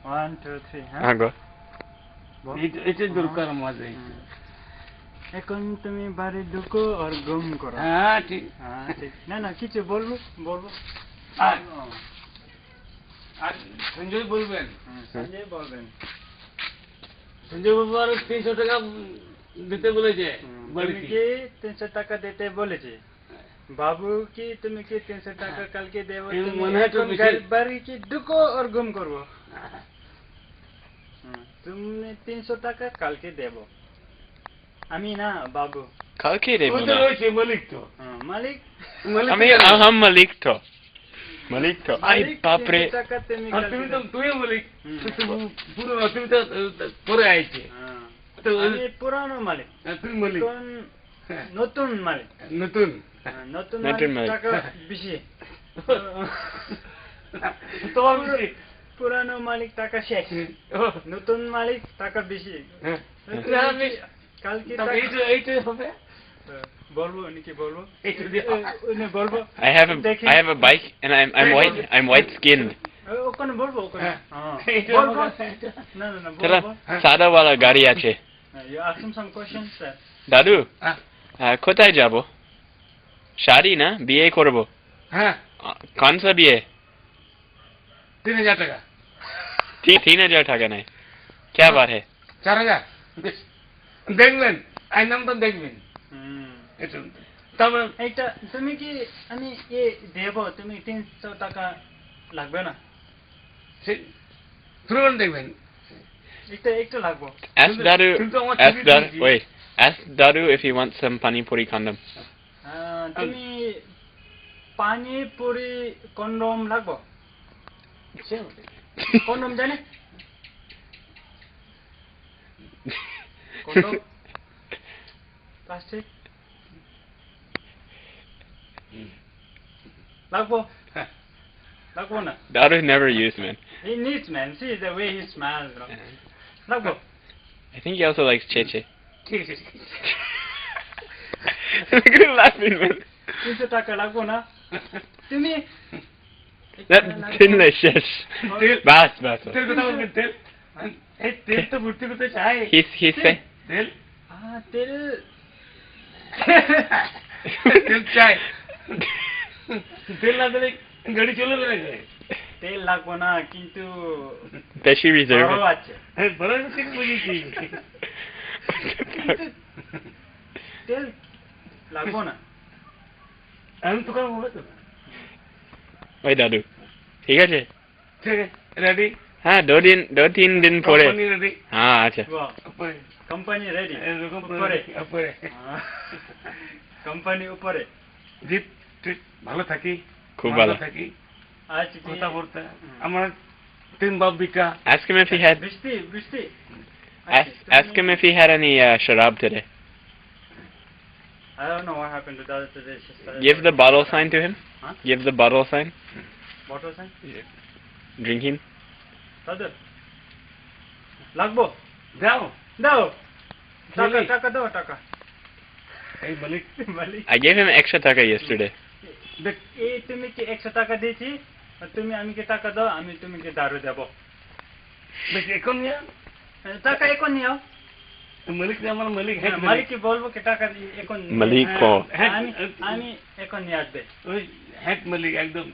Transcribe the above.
1 2 3 হ্যাঁ গো এটা দরকার মজা এখন তুমি বাড়ি ঢুকো আর ঘুম করো হ্যাঁ ঠিক ঠিক না না কিছু বলবো আর সঞ্জয় বলবেন সঞ্জয় বলবেন সঞ্জয় বাবু আর 300 টাকা দিতে বলেছে তুমি কি 300 টাকা দিতে বলেছে বাবু কি তুমি কি 300 টাকা কালকে দেবো মনে হয় তো বাড়ি কি ঢুকো আর ঘুম করবো তুমি 300 টাকা কালকে দেবো আমি না বাবু কালকে দেব ওটা না রয়েছে মালিক তো মালিক আমি আহাম মালিক তো আই বাপরে টাকা তুমি আর তুমি তো তুই মালিক পুরো তুমি তো পরে আইছে তো আমি পুরানো মালিক তুই মালিক নতুন মালিক নতুন নতুন নতুন মালিক মালিক। টাকা বেশি তোমার বেশি পুরানো মালিক টাকা শেষ নতুন মালিক টাকা বেশি কালকে এইটা হবে বলবো নাকি বলবো এইটা দিয়ে বলবো I have a bike and I'm white skinned. ওখানে বলবো ওখানে এইটা বলবো হবে। না না না চলো বলবো সাদা वाला গাড়ি আছে you ask him some questions sir দাদু হ্যাঁ কোথায় যাব শাড়ি না বিয়ে করব হ্যাঁ कौन सा বিয়ে 3000 টাকা 3000 টাকা নাই क्या बात है 4000 দেখবেন আইনাম তো দেখবেন এটা তবে এইটা তুমি কি আমি এ দেব তুমি 300 টাকা লাগবে না তুরন দেখবেন একটু লাগবে ask Daru if he wants some pani puri condom তুমি পানি পুরি কন্ডম লাগবে কন্ডম জানে কন্ডম প্লাস্টিক লাগবো লাগবো না Daru never used man he needs man see the way he smiles bro লাগবো I think he also likes cheche ঠিক আছে look at him laughing man 300 টাকা লাগবো না তুমি that tinle শেষ বাস তেল কথা বলবেন তেল এই তেল তো ভর্তি করতে চাই he say তেল তেল তেল চাই তেল না দিলে গাড়ি চলে যাবে তেল লাগবো না কিন্তু বেশি reserve বড় আছে বড় ঠিক বুঝেছি তেল লাগবো না আমি তো কাম হবে তো ওই দাদু ঠিক আছে ঠিক আছে রেডি হ্যাঁ 2-3 দিন পরে রেডি হ্যাঁ আচ্ছা কোম্পানি রেডি এরকম উপরে উপরে কোম্পানি উপরে জিত ঠিক ভালো থাকি খুব ভালো থাকি আজকে কথা বলতে আমার 3 বাপ বিকা ask him if he had বৃষ্টি ask him if he had any sharab today I don't know what happened to the other today. give the bottle sign to him Huh? give the bottle sign Bottle sign? drinking দাদা লাগবো যাও দাও টাকা Really? টাকা দাও টাকা এই মালিক মালিক I gave him extra taka yesterday দেখ এই তুমি কি 100 টাকা দিয়েছি আর তুমি আমাকে টাকা দাও আমি তোমাকে দারু দেব দেখ এখন নিয়া টাকা এখন নিও মালিক আমার মালিক মালিক কি বলবো কি টাকা এখন মালিক কো আমি এখন নিয়ে আসবে ওই হ্যাক মালিক একদম